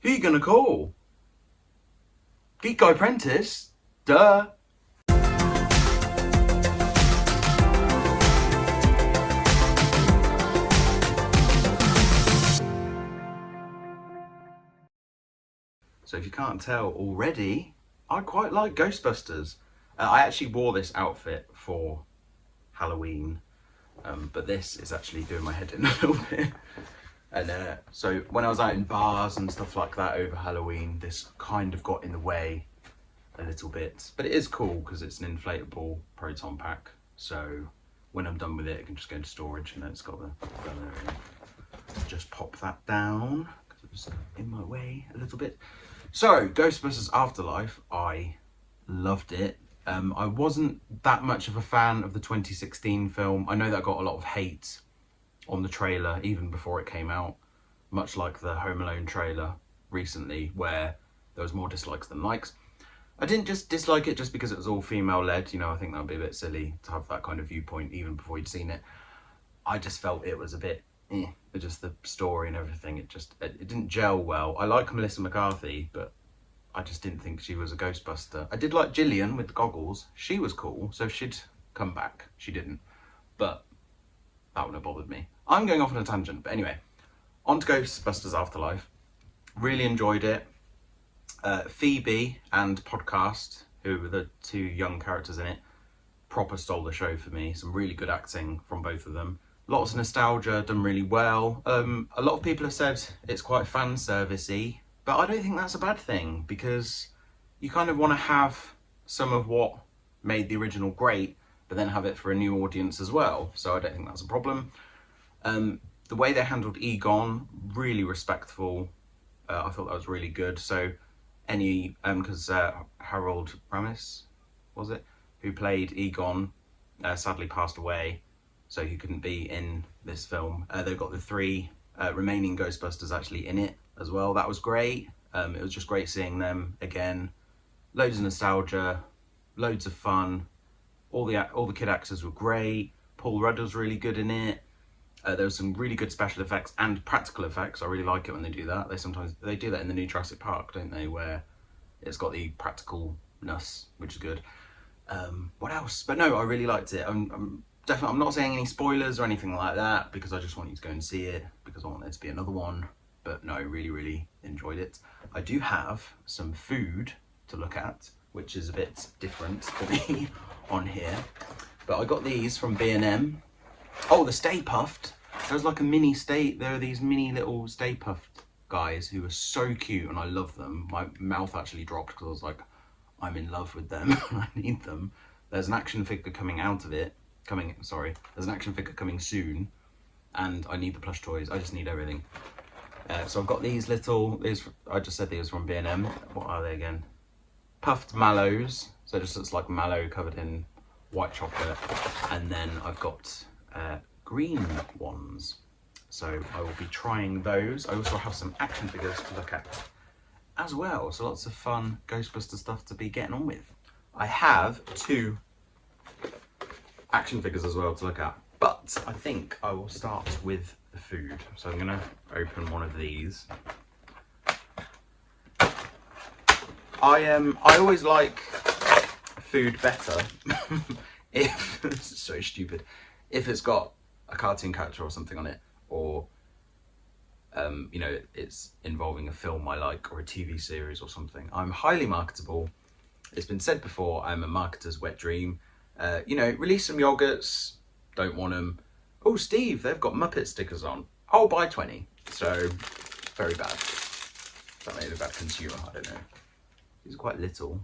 Who you gonna call? Geek Guy Apprentice? Duh. So if you can't tell already, I quite like Ghostbusters. I actually wore this outfit for Halloween, but this is actually doing my head in a little bit. And so when I was out in bars and stuff like that over Halloween, this kind of got in the way a little bit. But it is cool because it's an inflatable proton pack. So when I'm done with it, it can just go into storage, and then it's got the gun there. Just pop that down because it was in my way a little bit. So Ghostbusters Afterlife, I loved it. I wasn't that much of a fan of the 2016 film. I know that got a lot of hate on the trailer even before it came out, much like the Home Alone trailer recently, where there was more dislikes than likes. I didn't just dislike it just because it was all female led, you know. I think that would be a bit silly to have that kind of viewpoint even before you'd seen it. I just felt it was a bit just the story and everything, it didn't gel well. I like Melissa McCarthy, but I just didn't think she was a Ghostbuster. I did like Gillian with the goggles. She was cool, so she'd come back. She didn't, but that wouldn't have bothered me. I'm going off on a tangent, but anyway, on to Ghostbusters Afterlife. Really enjoyed it. Phoebe and Podcast, who were the two young characters in it, proper stole the show for me. Some really good acting from both of them. Lots of nostalgia, done really well. A lot of people have said it's quite fan servicey, but I don't think that's a bad thing, because you kind of want to have some of what made the original great, but then have it for a new audience as well. So I don't think that's a problem. The way they handled Egon, really respectful. I thought that was really good. So because Harold Ramis, was it, who played Egon, sadly passed away, so he couldn't be in this film. They've got the three remaining Ghostbusters actually in it as well. That was great. It was just great seeing them again. Loads of nostalgia, loads of fun. All the kid actors were great. Paul Rudd was really good in it. There was some really good special effects and practical effects. I really like it when they do that. They do that in the new Jurassic Park, don't they? Where it's got the practicalness, which is good. What else? But no, I really liked it. I'm not saying any spoilers or anything like that, because I just want you to go and see it, because I want there to be another one. But no, really, really enjoyed it. I do have some food to look at, which is a bit different for me on here. But I got these from B&M. Oh, the Stay Puffed. There's like a mini Stay, there are these mini little Stay Puffed guys who are so cute, and I love them. My mouth actually dropped because I was like, I'm in love with them. I need them. There's an action figure coming out of it. There's an action figure coming soon, and I need the plush toys. I just need everything. So I've got these I just said these from B&M. What are they again? Puffed mallows. So it just looks like mallow covered in white chocolate. And then I've got green ones. So I will be trying those. I also have some action figures to look at as well. So lots of fun Ghostbuster stuff to be getting on with. I have 2 action figures as well to look at, but I think I will start with the food. So I'm gonna open one of these. I always like food better if it's so stupid, if it's got a cartoon character or something on it, or you know, it's involving a film I like or a TV series or something. I'm highly marketable. It's been said before, I'm a marketer's wet dream. You know, release some yogurts, don't want them. Oh, Steve, they've got Muppet stickers on. Oh, buy 20. So, very bad. That made me a bad consumer, I don't know. These are quite little.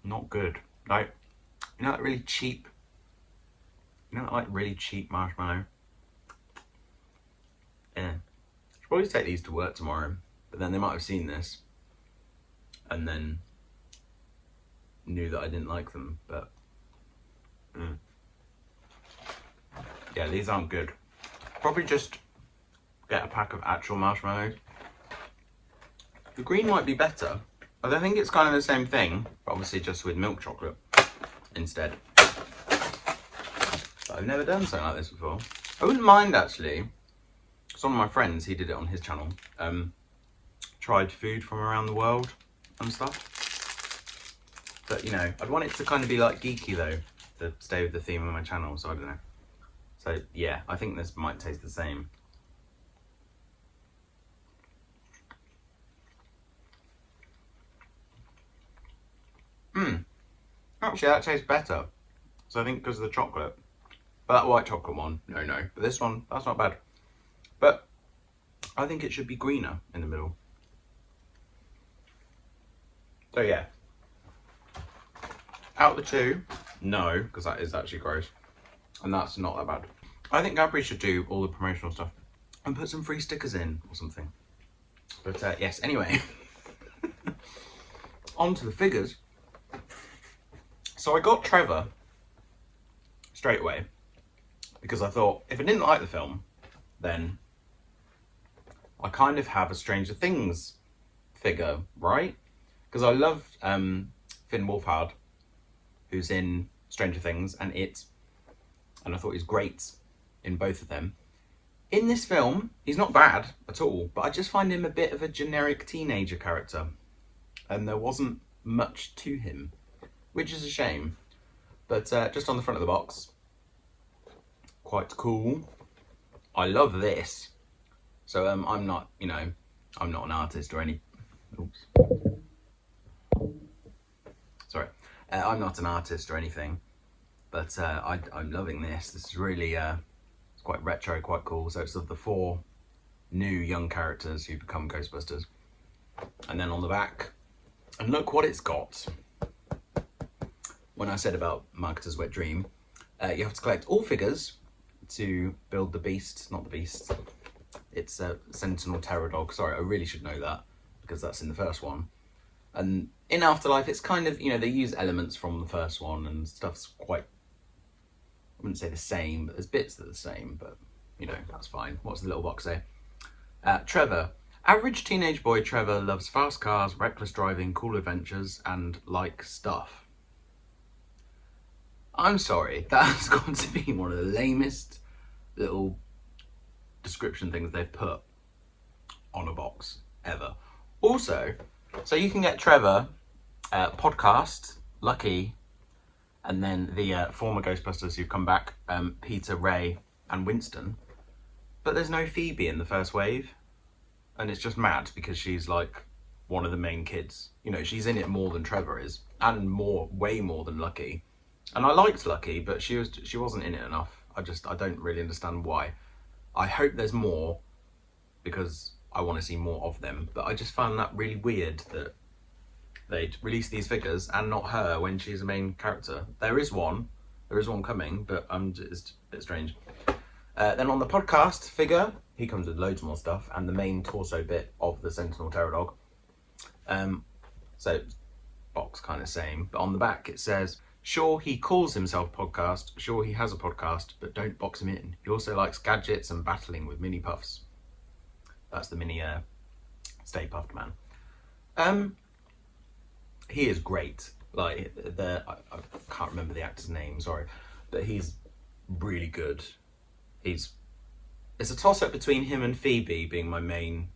Not good. Like, you know that really cheap, really cheap marshmallow? Yeah. Should probably take these to work tomorrow, but then they might have seen this and then knew that I didn't like them, but yeah, these aren't good. Probably just get a pack of actual marshmallows The green might be better. But I think it's kind of the same thing, but obviously just with milk chocolate instead. But I've never done something like this before. I wouldn't mind actually. Some of my friends, he did it on his channel, tried food from around the world and stuff. But you know, I'd want it to kind of be like geeky though, to stay with the theme of my channel, so I don't know. So yeah, I think this might taste the same. Actually that tastes better. So I think because of the chocolate. But that white chocolate one, no. But this one, that's not bad. But I think it should be greener in the middle. So yeah. Out of the two, no, because that is actually gross. And that's not that bad. I think Cadbury should do all the promotional stuff and put some free stickers in or something. But yes, anyway. On to the figures. So I got Trevor straight away because I thought if I didn't like the film, then I kind of have a Stranger Things figure, right? Because I loved Finn Wolfhard, who's in Stranger Things and It, and I thought he's great in both of them. In this film, he's not bad at all, but I just find him a bit of a generic teenager character, and there wasn't much to him, which is a shame. But just on the front of the box, quite cool. I love this. So I'm not, you know, I'm not an artist or any. Oops. Sorry, I'm not an artist or anything, but I'm loving this. This is really, it's quite retro, quite cool. So it's of the 4 new young characters who become Ghostbusters, and then on the back, and look what it's got. When I said about Marketer's Wet Dream, you have to collect all figures to build the beast, not the beast. It's a Sentinel Terror Dog. Sorry, I really should know that because that's in the first one. And in Afterlife, it's kind of, you know, they use elements from the first one and stuff's quite, I wouldn't say the same, but there's bits that are the same, but you know, that's fine. What's the little box say? Trevor. Average teenage boy Trevor loves fast cars, reckless driving, cool adventures, and like stuff. I'm sorry, that has got to be one of the lamest little description things they've put on a box ever. Also, so you can get Trevor, podcast, Lucky, and then the former Ghostbusters who've come back, Peter, Ray, and Winston. But there's no Phoebe in the first wave, and it's just mad because she's like one of the main kids. You know, she's in it more than Trevor is, and way more than Lucky. And I liked Lucky, but she wasn't in it enough. I don't really understand why. I hope there's more because I want to see more of them. But I just found that really weird that they'd release these figures and not her when she's a main character. There is one coming, but it's a bit strange. Then on the podcast figure, he comes with loads more stuff and the main torso bit of the Sentinel Terror Dog. So box kind of same, but on the back it says, sure, he calls himself podcast, sure he has a podcast, but don't box him in. He also likes gadgets and battling with mini puffs. That's the mini Stay Puffed Man. He is great. Like, I can't remember the actor's name, sorry, but he's really good. It's a toss-up between him and Phoebe being my main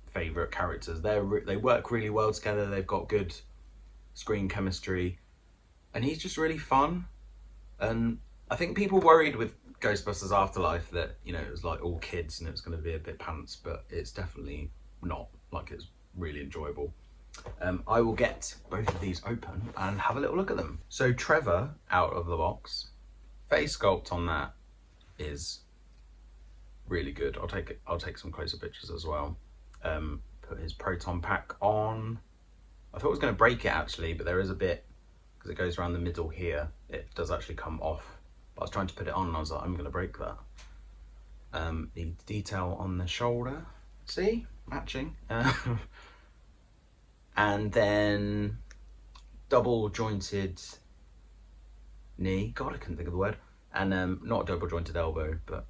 favourite characters. They work really well together, they've got good screen chemistry. And he's just really fun. And I think people worried with Ghostbusters Afterlife that, you know, it was like all kids and it was going to be a bit pants, but it's definitely not. Like, it's really enjoyable. I will get both of these open and have a little look at them. So Trevor out of the box. Face sculpt on that is really good. I'll take some closer pictures as well. Put his proton pack on. I thought I was going to break it actually, but there is a bit, because it goes around the middle here, it does actually come off. But I was trying to put it on and I was like, I'm going to break that. The detail on the shoulder, see, matching. And then double jointed knee, God, I couldn't think of the word. And not double jointed elbow, but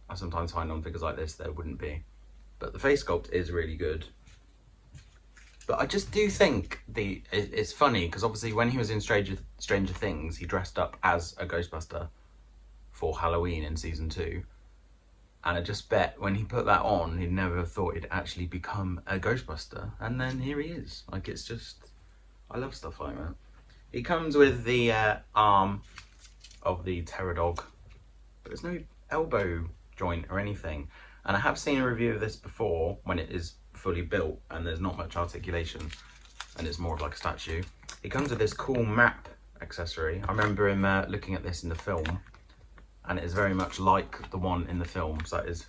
I sometimes find on figures like this there wouldn't be. But the face sculpt is really good. But I just do think it's funny because obviously when he was in Stranger Things, he dressed up as a Ghostbuster for Halloween in season 2. And I just bet when he put that on, he never thought he'd actually become a Ghostbuster. And then here he is. Like, it's just, I love stuff like that. He comes with the arm of the terror dog, but there's no elbow joint or anything. And I have seen a review of this before when it is fully built and there's not much articulation and it's more of like a statue. It comes with this cool map accessory. I remember him looking at this in the film, and it is very much like the one in the film. So that is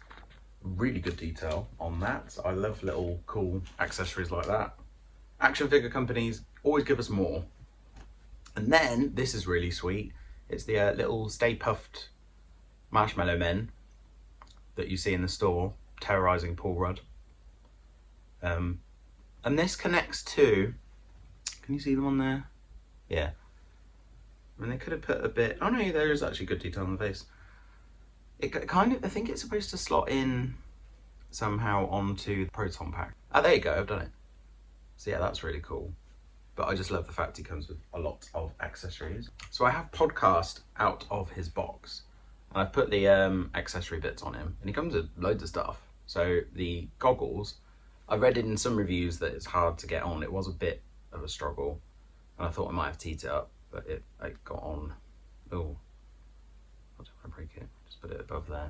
really good detail on that. I love little cool accessories like that. Action figure companies always give us more. And then this is really sweet. It's the little Stay Puft marshmallow men that you see in the store terrorizing Paul Rudd. And this connects to, can you see them on there? Yeah. I mean, they could have put a bit, oh no, there is actually good detail on the face. It kind of, I think it's supposed to slot in somehow onto the proton pack. Oh, there you go, I've done it. So yeah, that's really cool. But I just love the fact he comes with a lot of accessories. So I have Podcast out of his box, and I've put the accessory bits on him, and he comes with loads of stuff. So the goggles, I read in some reviews that it's hard to get on. It was a bit of a struggle, and I thought I might have teed it up, but it got on. Oh, I don't want to break it. Just put it above there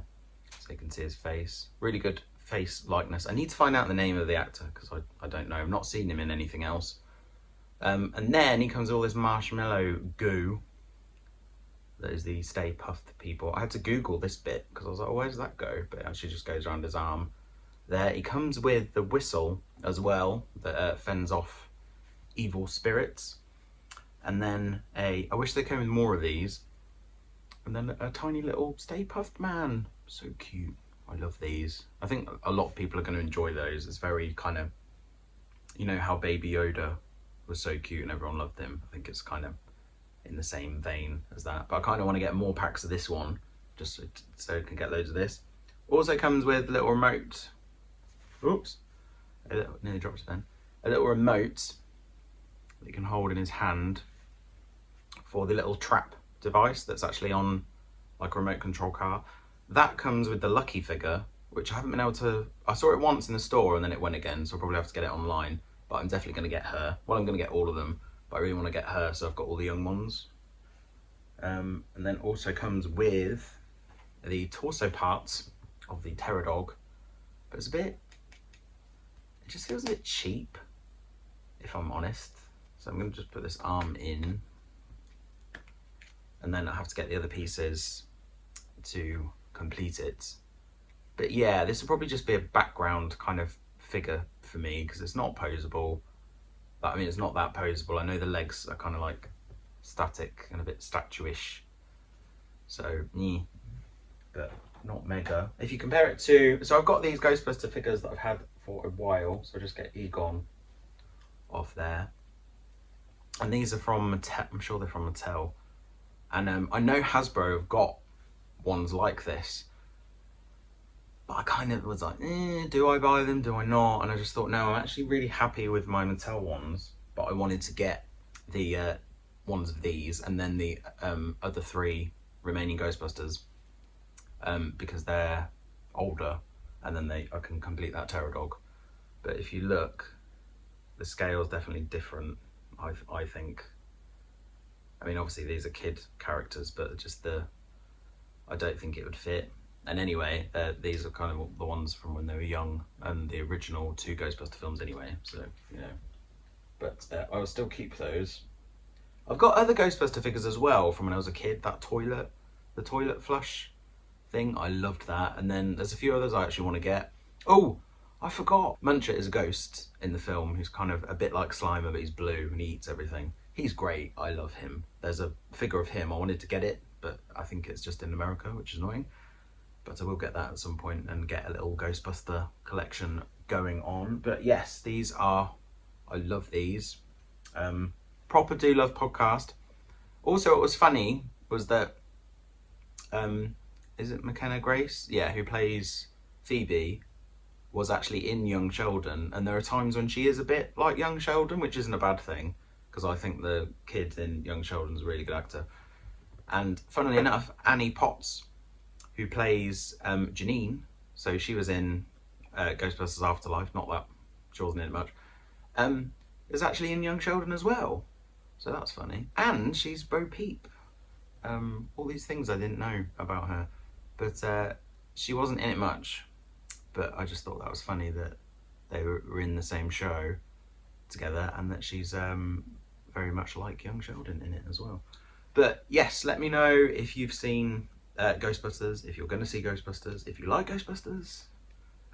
so you can see his face. Really good face likeness. I need to find out the name of the actor because I don't know. I've not seen him in anything else. And then he comes with all this marshmallow goo. That is the Stay Puft people. I had to Google this bit because I was like, oh, where does that go? But it actually just goes around his arm. There, he comes with the whistle as well that fends off evil spirits. And then I wish they came with more of these. And then a tiny little Stay Puft man. So cute. I love these. I think a lot of people are going to enjoy those. It's very kind of, you know how Baby Yoda was so cute and everyone loved him. I think it's kind of in the same vein as that. But I kind of want to get more packs of this one, just so I can get loads of this. Also comes with a little remote. Oops. Nearly dropped it then. A little remote that you can hold in his hand for the little trap device that's actually on like a remote control car. That comes with the Lucky figure, which I haven't been able to, I saw it once in the store and then it went again, so I'll probably have to get it online. But I'm definitely going to get her. Well, I'm going to get all of them, but I really want to get her, so I've got all the young ones. And then also comes with the torso parts of the terror dog, but it's a bit, it just feels a bit cheap, if I'm honest. So I'm going to just put this arm in, and then I have to get the other pieces to complete it. But yeah, this will probably just be a background kind of figure for me because it's not posable. I mean, it's not that posable. I know the legs are kind of like static and a bit statuish, so but not mega. If you compare it to, so I've got these Ghostbuster figures that I've had for a while, so I'll just get Egon off there, and these are from Mattel. I'm sure they're from Mattel, and I know Hasbro have got ones like this. I kind of was like, do I buy them? Do I not? And I just thought, no, I'm actually really happy with my Mattel ones, but I wanted to get the ones of these and then the other 3 remaining Ghostbusters because they're older, and then I can complete that terror dog. But if you look, the scale is definitely different, I think. I mean, obviously these are kid characters, but just I don't think it would fit. And anyway, these are kind of the ones from when they were young and the original 2 Ghostbuster films anyway, so, you know. But I will still keep those. I've got other Ghostbuster figures as well from when I was a kid, the toilet flush thing, I loved that. And then there's a few others I actually want to get. Oh, I forgot. Muncher is a ghost in the film who's kind of a bit like Slimer, but he's blue and he eats everything. He's great, I love him. There's a figure of him, I wanted to get it, but I think it's just in America, which is annoying. But I will get that at some point and get a little Ghostbuster collection going on. But yes, these are, I love these. Proper Do Love podcast. Also, what was funny was that, is it McKenna Grace? Yeah, who plays Phoebe. was actually in Young Sheldon, and there are times when she is a bit like Young Sheldon, which isn't a bad thing, because I think the kid in Young Sheldon's a really good actor. And funnily enough, Annie Potts, who plays Janine, so she was in Ghostbusters Afterlife, not that she wasn't in it much, is actually in Young Sheldon as well. So that's funny. And she's Bo Peep. All these things I didn't know about her. But she wasn't in it much. But I just thought that was funny that they were in the same show together, and that she's very much like Young Sheldon in it as well. But yes, let me know if you've seen Ghostbusters, if you're going to see Ghostbusters, if you like Ghostbusters.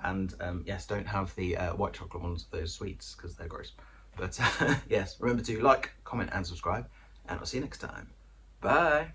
And yes, don't have the white chocolate ones of those sweets, because they're gross. But yes, remember to like, comment and subscribe, and I'll see you next time. Bye!